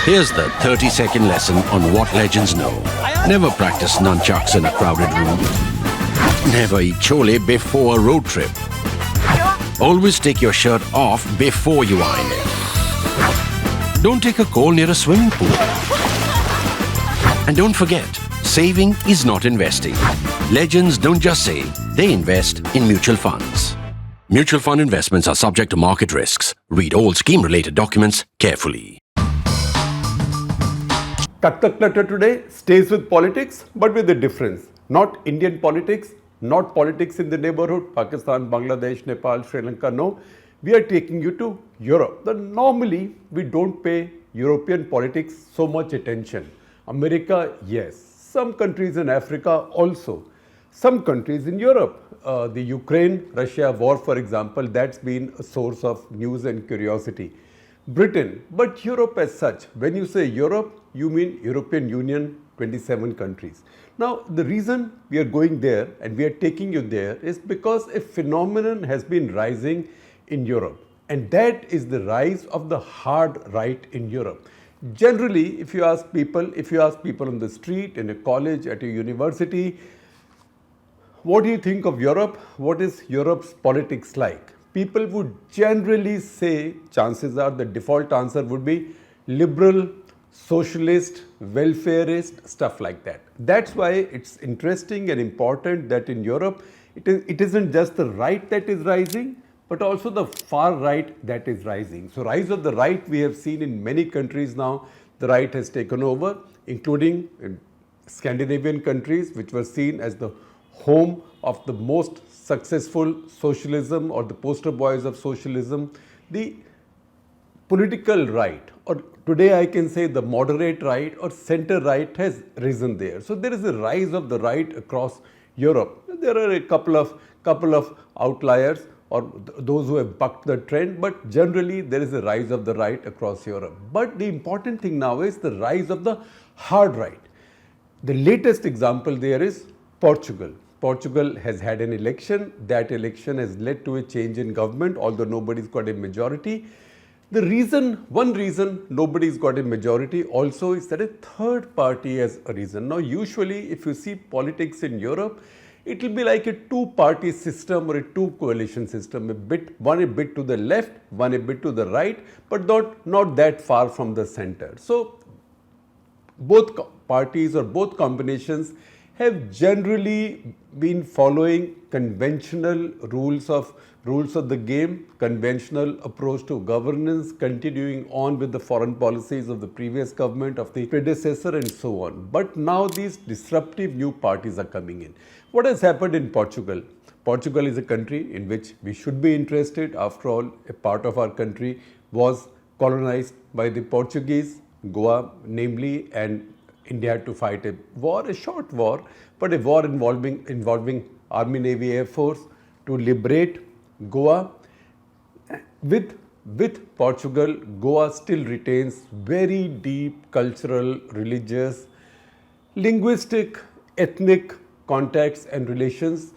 Here's the 30-second lesson on what legends know. Never practice nunchucks in a crowded room. Never eat chole before a road trip. Always take your shirt off before you iron it. Don't take a call near a swimming pool. And don't forget, saving is not investing. Legends don't just save, they invest in mutual funds. Mutual fund investments are subject to market risks. Read all scheme-related documents carefully. Cut the Clutter today stays with politics, but with a difference. Not Indian politics, not politics in the neighborhood, Pakistan, Bangladesh, Nepal, Sri Lanka, no. We are taking you to Europe. Normally, we don't pay European politics so much attention. America, yes. Some countries in Africa also. Some countries in Europe. The Ukraine-Russia war, for example, that's been a source of news and curiosity. Britain, but Europe as such. When you say Europe, you mean European Union, 27 countries. Now, the reason we are going there and we are taking you there is because a phenomenon has been rising in Europe. And that is the rise of the hard right in Europe. Generally, if you ask people on the street, in a college, at a university, what do you think of Europe? What is Europe's politics like? People would generally say, chances are the default answer would be liberal, socialist, welfareist, stuff like that. That's why it's interesting and important that in Europe, it isn't just the right that is rising, but also the far right that is rising. So rise of the right we have seen in many countries now. The right has taken over, including in Scandinavian countries, which were seen as the home of the most successful socialism or the poster boys of socialism. The political right, or today I can say the moderate right or center right, has risen there. So there is a rise of the right across Europe. There are a couple of outliers or those who have bucked the trend, but generally there is a rise of the right across Europe. But the important thing now is the rise of the hard right. The latest example there is Portugal. Portugal has had an election. That election has led to a change in government, although nobody's got a majority. One reason nobody's got a majority also is that a third party has arisen. Now, usually if you see politics in Europe, it will be like a two-party system or a two-coalition system, one a bit to the left, one a bit to the right, but not that far from the center. So both parties or both combinations have generally been following conventional rules of the game, conventional approach to governance, continuing on with the foreign policies of the previous government, of the predecessor, and so on. But now these disruptive new parties are coming in. What has happened in Portugal? Portugal is a country in which we should be interested. After all, a part of our country was colonized by the Portuguese, Goa namely, and India had to fight a war, a short war, but a war involving Army, Navy, Air Force to liberate Goa. With Portugal, Goa still retains very deep cultural, religious, linguistic, ethnic contacts and relations.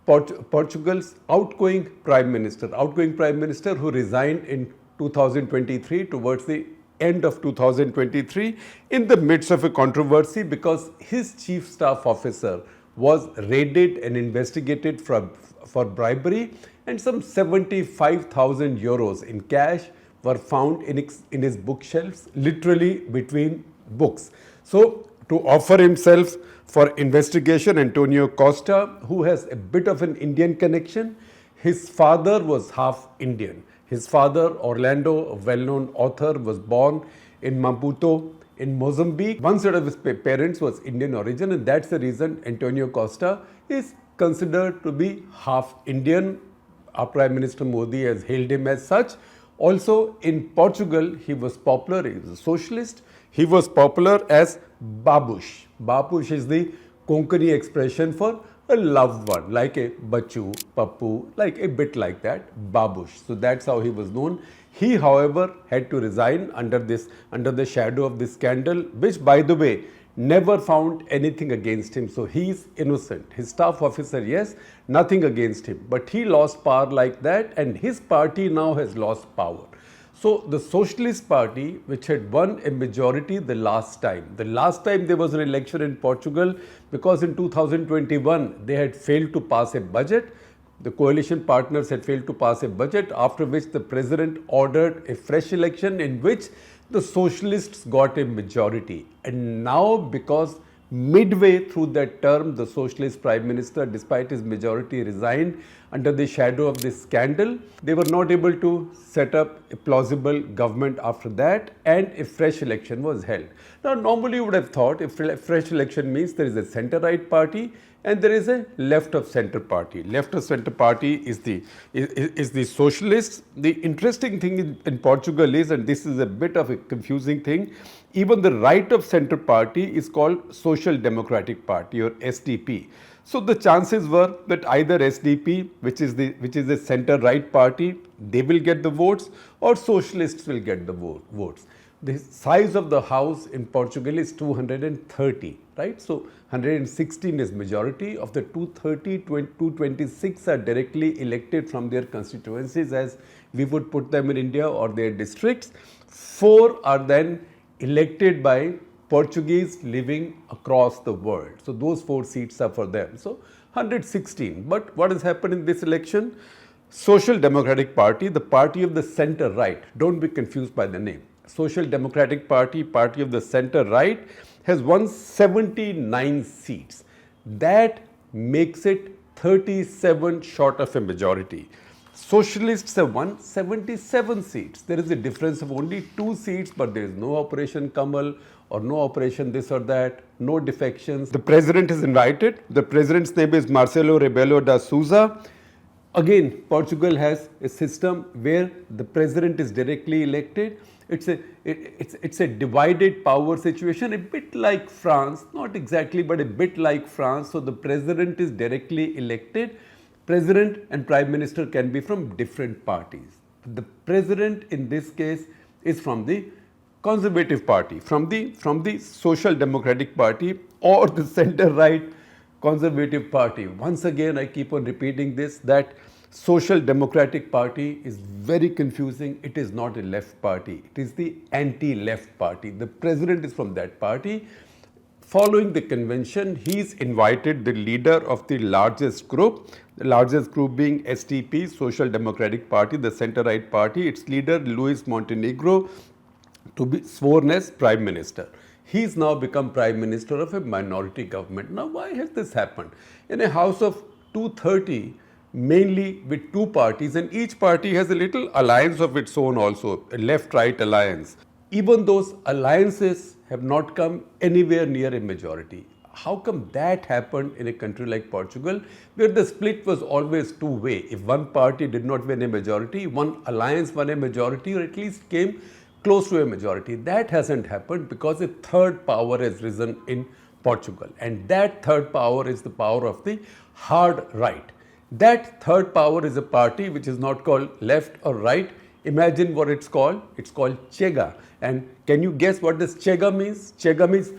Portugal's outgoing Prime Minister who resigned in 2023 towards the end of 2023 in the midst of a controversy because his chief staff officer was raided and investigated for bribery, and some 75,000 euros in cash were found in his bookshelves, literally between books. So to offer himself for investigation, Antonio Costa, who has a bit of an Indian connection, his father was half Indian. His father, Orlando, a well-known author, was born in Maputo in Mozambique. One set of his parents was Indian origin, and that's the reason Antonio Costa is considered to be half Indian. Our Prime Minister Modi has hailed him as such. Also in Portugal, he was popular, he was a socialist. He was popular as Babush. Babush is the Konkani expression for a loved one, like a Bachu, Pappu, like a bit like that, Babush. So that's how he was known. He, however, had to resign under the shadow of this scandal, which, by the way, never found anything against him. So he's innocent. His staff officer, yes, nothing against him. But he lost power like that, and his party now has lost power. So the Socialist Party, which had won a majority the last time there was an election in Portugal, because in 2021 they had failed to pass a budget. The coalition partners had failed to pass a budget, after which the president ordered a fresh election in which the Socialists got a majority. And now, because midway through that term, the Socialist Prime Minister, despite his majority, resigned under the shadow of this scandal, they were not able to set up a plausible government after that, and a fresh election was held. Now, normally you would have thought a fresh election means there is a centre-right party and there is a left of centre party. Left of centre party is the Socialists. The interesting thing in Portugal is, and this is a bit of a confusing thing, even the right of centre party is called Social Democratic Party, or SDP. So the chances were that either SDP, which is the centre right party, they will get the votes, or Socialists will get the votes. The size of the house in Portugal is 230, right? So 116 is majority. Of the 230, 226 are directly elected from their constituencies, as we would put them in India, or their districts. 4 are then elected by Portuguese living across the world. So those 4 seats are for them. So 116. But what has happened in this election? Social Democratic Party, the party of the centre right, don't be confused by the name. Social Democratic Party, party of the centre right, has won 79 seats. That makes it 37 short of a majority. Socialists have won 77 seats. There is a difference of only 2 seats, but there is no Operation Kamal or no Operation this or that, no defections. The president is invited. The president's name is Marcelo Rebelo da Sousa. Again, Portugal has a system where the president is directly elected. It's a divided power situation, a bit like France, not exactly, but a bit like France. So the president is directly elected. President and prime minister can be from different parties. The president in this case is from the Conservative Party, from the Social Democratic Party, or the centre right Conservative Party. Once again, I keep on repeating this, that Social Democratic Party is very confusing. It is not a left party. It is the anti-left party. The president is from that party. Following the convention, he's invited the leader of the largest group being SDP, Social Democratic Party, the centre-right party, its leader Luis Montenegro, to be sworn as Prime Minister. He's now become Prime Minister of a minority government. Now, why has this happened? In a house of 230, mainly with 2 parties, and each party has a little alliance of its own also, a left-right alliance. Even those alliances have not come anywhere near a majority. How come that happened in a country like Portugal, where the split was always two-way? If one party did not win a majority, one alliance won a majority, or at least came close to a majority. That hasn't happened because a third power has risen in Portugal, and that third power is the power of the hard right. That third power is a party which is not called left or right. Imagine what it's called. It's called Chega. And can you guess what this Chega means? Chega means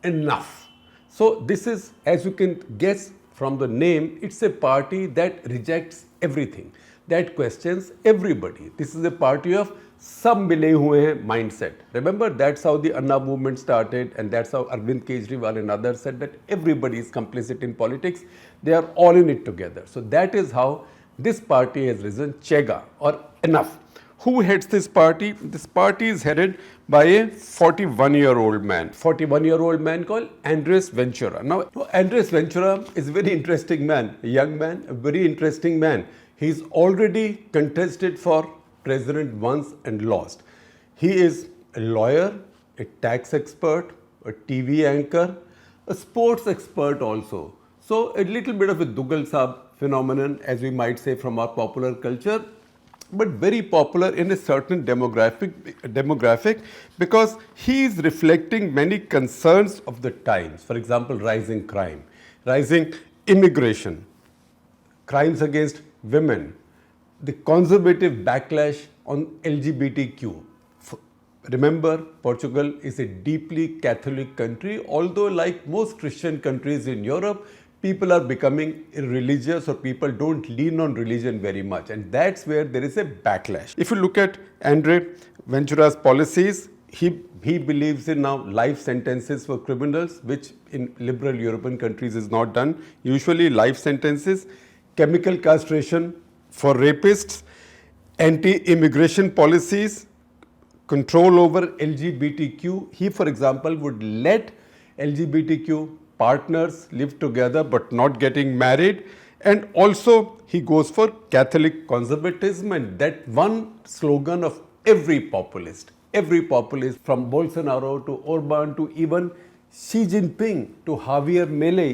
enough. So this is, as you can guess from the name, it's a party that rejects everything, that questions everybody. This is a party of सब मिले हुए हैं mindset. Remember, that's how the Anna movement started, and that's how Arvind Kejriwal and others said that everybody is complicit in politics. They are all in it together. So that is how this party has risen, Chega, or enough. Who heads this party? This party is headed by a 41-year-old man. 41-year-old man called Andre Ventura. Now, Andre Ventura is a very interesting man, a young man, a very interesting man. He's already contested for president once and lost. He is a lawyer, a tax expert, a TV anchor, a sports expert also. So a little bit of a Dugal Saab phenomenon, as we might say from our popular culture, but very popular in a certain demographic because he is reflecting many concerns of the times. For example, rising crime, rising immigration, crimes against women, the conservative backlash on LGBTQ. Remember, Portugal is a deeply Catholic country, although like most Christian countries in Europe, people are becoming irreligious, or people don't lean on religion very much, and that's where there is a backlash. If you look at Andre Ventura's policies, he believes in now life sentences for criminals, which in liberal European countries is not done. Usually life sentences, chemical castration for rapists, anti-immigration policies, control over LGBTQ. He, for example, would let LGBTQ partners live together but not getting married. And also he goes for Catholic conservatism, and that one slogan of every populist from Bolsonaro to Orban to even Xi Jinping to Javier Milei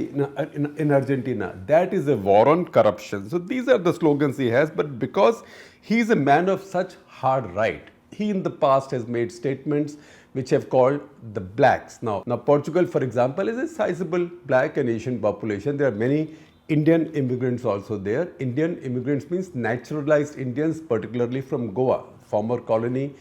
in Argentina. That is a war on corruption. So these are the slogans he has, but because he is a man of such hard right, he in the past has made statements which have called the blacks. Now Portugal, for example, is a sizable black and Asian population. There are many Indian immigrants also there. Indian immigrants means naturalized Indians, particularly from Goa, former colony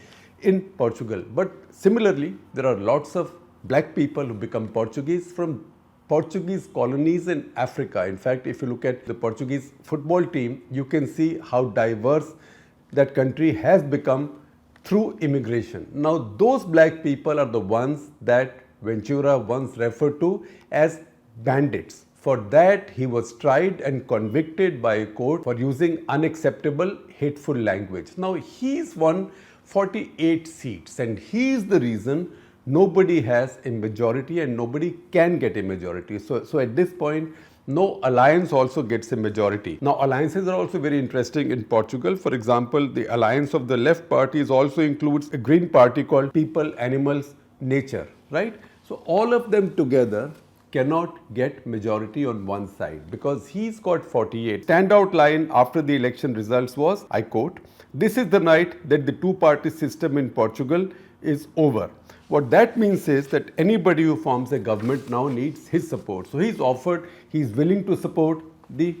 in Portugal. But similarly, there are lots of black people who become Portuguese from Portuguese colonies in Africa. In fact, if you look at the Portuguese football team, you can see how diverse that country has become through immigration. Now, those black people are the ones that Ventura once referred to as bandits. For that, he was tried and convicted by a court for using unacceptable, hateful language. Now, he's won 48 seats, and he is the reason nobody has a majority and nobody can get a majority. So at this point, no alliance also gets a majority. Now, alliances are also very interesting in Portugal. For example, the alliance of the left parties also includes a green party called People, Animals, Nature, right? So all of them together cannot get majority on one side because he's got 48. Standout line after the election results was, I quote, "This is the night that the two-party system in Portugal is over." What that means is that anybody who forms a government now needs his support. So he's willing to support the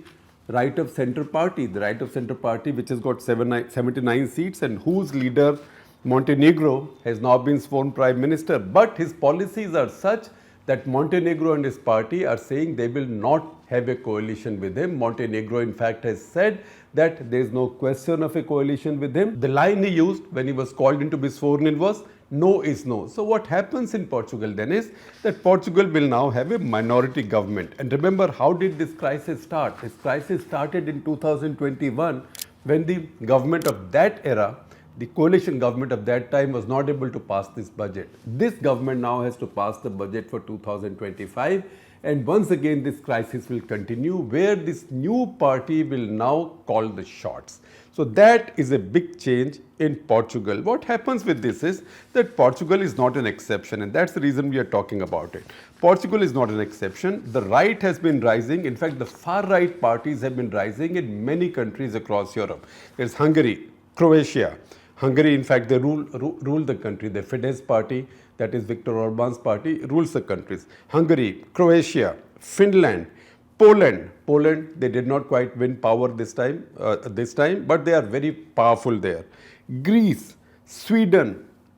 right of center party, which has got 79 seats and whose leader, Montenegro, has now been sworn prime minister. But his policies are such that Montenegro and his party are saying they will not have a coalition with him. Montenegro, in fact, has said that there is no question of a coalition with him. The line he used when he was called in to be sworn in was, "No is no." So what happens in Portugal then is that Portugal will now have a minority government. And remember, how did this crisis start? This crisis started in 2021 when the government of that era, the coalition government of that time, was not able to pass this budget. This government now has to pass the budget for 2025, and once again this crisis will continue where this new party will now call the shots. So that is a big change in Portugal. What happens with this is that Portugal is not an exception, and that's the reason we are talking about it. Portugal is not an exception. The right has been rising. In fact, the far right parties have been rising in many countries across Europe. There's Hungary, Croatia. Hungary, in fact, they rule the country. The Fidesz party, that is Viktor Orban's party, rules the countries. Hungary, Croatia, Finland, Poland. Poland, they did not quite win power this time, but they are very powerful there. Greece, Sweden,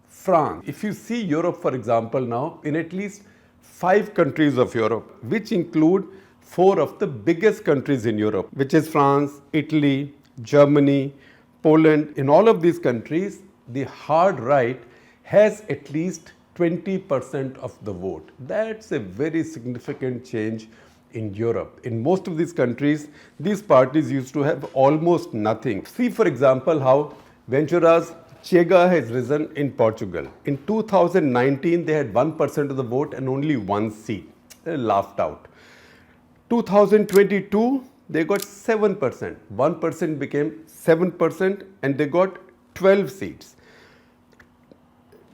France. If you see Europe, for example, now, in at least 5 countries of Europe, which include 4 of the biggest countries in Europe, which is France, Italy, Germany, Poland. In all of these countries, the hard right has at least 20% of the vote. That's a very significant change in Europe. In most of these countries, these parties used to have almost nothing. See, for example, how Ventura's Chega has risen in Portugal. In 2019, they had 1% of the vote and only 1 seat. They laughed out. 2022, they got 7%. 1% became 7% and they got 12 seats.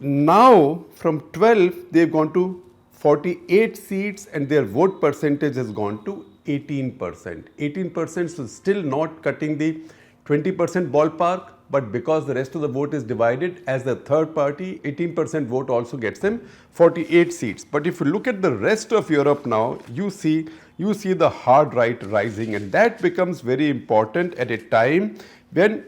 Now, from 12, they've gone to 48 seats and their vote percentage has gone to 18%. 18%, so still not cutting the 20% ballpark, but because the rest of the vote is divided, as the third party, 18% vote also gets them 48 seats. But if you look at the rest of Europe now, you see the hard right rising, and that becomes very important at a time when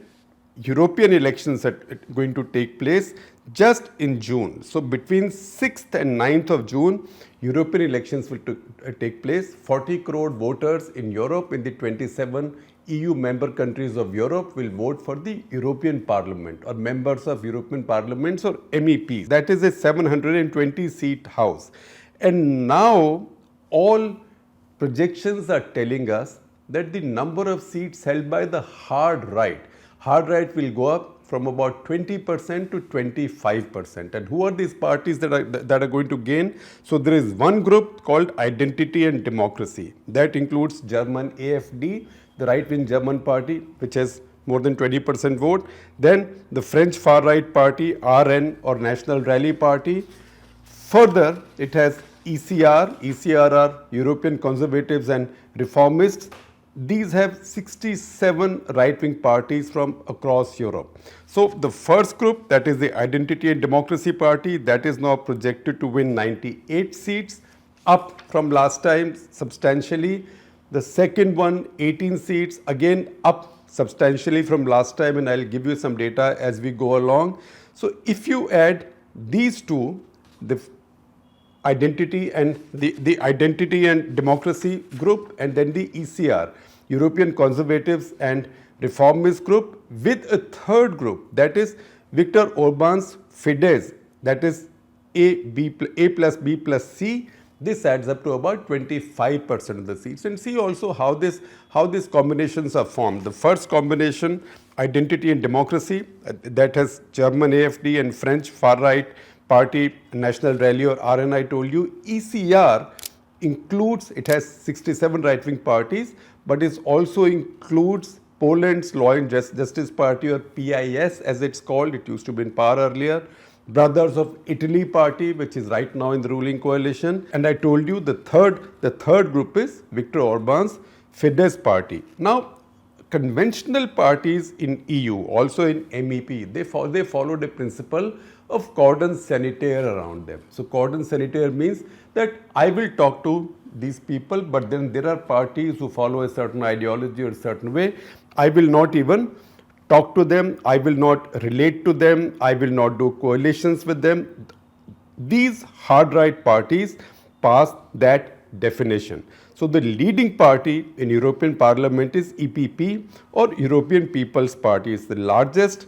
European elections are going to take place just in June. So between 6th and 9th of June, European elections will take place. 40 crore voters in Europe, in the 27 EU member countries of Europe, will vote for the European Parliament or members of European Parliaments or MEPs. That is a 720 seat house. And now all projections are telling us that the number of seats held by the hard right will go up from about 20% to 25%. And who are these parties that are going to gain? So there is one group called Identity and Democracy. That includes German AfD, the right-wing German party, which has more than 20% vote. Then the French far-right party, RN or National Rally Party. Further, it has ECR. ECR are European Conservatives and Reformists. These have 67 right-wing parties from across Europe. So the first group, that is the Identity and Democracy Party, that is now projected to win 98 seats, up from last time substantially. The second one, 18 seats, again up substantially from last time, and I'll give you some data as we go along. So if you add these two, the Identity and the Identity and Democracy group, and then the ECR, European Conservatives and Reformist group, with a third group, that is Viktor Orban's Fidesz, that is A plus B plus C. This adds up to about 25% of the seats. And see also how these combinations are formed. The first combination, Identity and Democracy, that has German AfD and French far-right party, National Rally or RN, I told you. ECR includes, it has 67 right-wing parties, but it also includes Poland's Law and Justice Party, or PIS as it's called. It used to be in power earlier. Brothers of Italy Party, which is right now in the ruling coalition. And I told you the third group is Viktor Orban's Fidesz party. Now, conventional parties in EU, also in MEP, they followed a principle of cordon sanitaire around them. So cordon sanitaire means that I will talk to these people, but then there are parties who follow a certain ideology or a certain way. I will not even talk to them, I will not relate to them, I will not do coalitions with them. These hard right parties pass that definition. So the leading party in European Parliament is EPP, or European People's Party. It's the largest,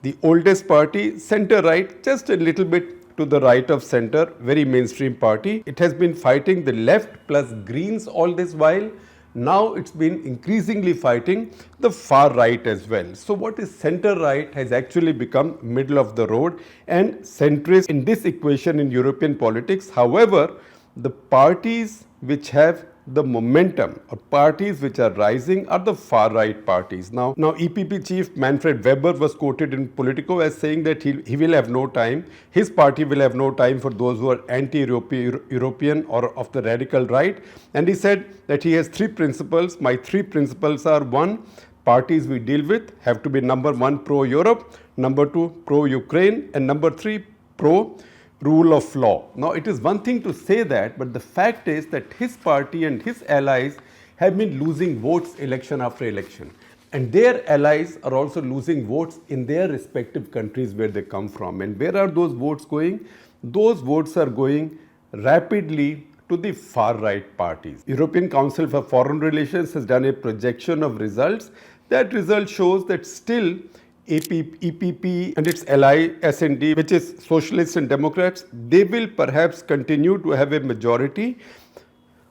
the oldest party, center right, just a little bit to the right of center, very mainstream party. It has been fighting the left plus Greens all this while. Now it's been increasingly fighting the far right as well. So what is center right has actually become middle of the road and centrist in this equation in European politics. However, the parties which have the momentum, or parties which are rising, are the far right parties. Now EPP chief Manfred Weber was quoted in Politico as saying that he will have no time, his party will have no time for those who are anti-European or of the radical right. And he said that he has three principles. My three principles are: one, parties we deal with have to be number one, pro-Europe, number two, pro-Ukraine, and number three, pro-rule of law. Now, it is one thing to say that, but the fact is that his party and his allies have been losing votes election after election. And their allies are also losing votes in their respective countries where they come from. And where are those votes going? Those votes are going rapidly to the far right parties. European Council for Foreign Relations has done a projection of results. That result shows that still EPP and its ally SND, which is Socialists and Democrats, they will perhaps continue to have a majority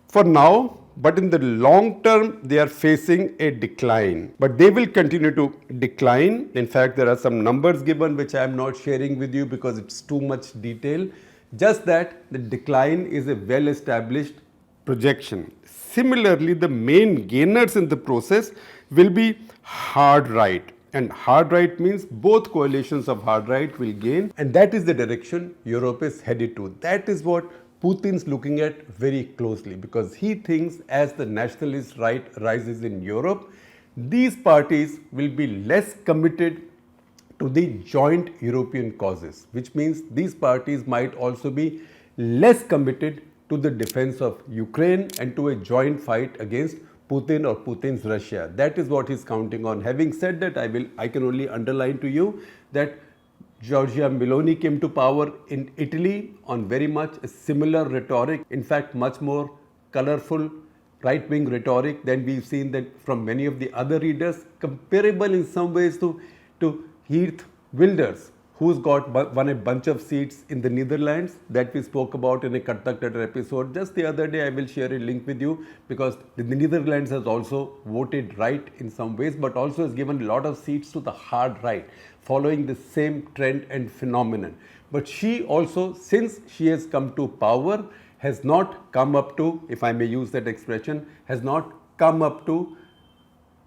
for now, but in the long term they are facing a decline. But they will continue to decline. In fact, there are some numbers given which I am not sharing with you because it's too much detail. Just that the decline is a well-established projection. Similarly, the main gainers in the process will be hard right. And hard right means both coalitions of hard right will gain, and that is the direction Europe is headed to. That is what Putin's looking at very closely, because he thinks as the nationalist right rises in Europe, these parties will be less committed to the joint European causes, which means these parties might also be less committed to the defense of Ukraine and to a joint fight against Putin or Putin's Russia. That is what he's counting on. Having said that, I can only underline to you that Giorgia Meloni came to power in Italy on very much a similar rhetoric, in fact much more colorful right-wing rhetoric than we've seen that from many of the other leaders, comparable in some ways to Geert Wilders, who's won a bunch of seats in the Netherlands that we spoke about in a Cut The Clutter episode just the other day. I will share a link with you because the Netherlands has also voted right in some ways, but also has given a lot of seats to the hard right, following the same trend and phenomenon. But she also, since she has come to power, has not come up to, if I may use that expression, has not come up to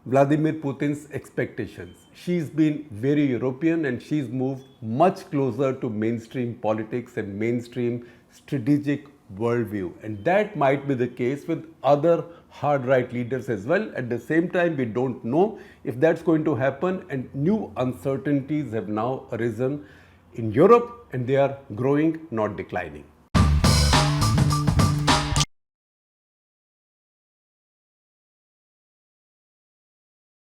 Vladimir Putin's expectations. She's been very European and she's moved much closer to mainstream politics and mainstream strategic worldview. And that might be the case with other hard right leaders as well. At the same time, we don't know if that's going to happen, and new uncertainties have now arisen in Europe and they are growing, not declining.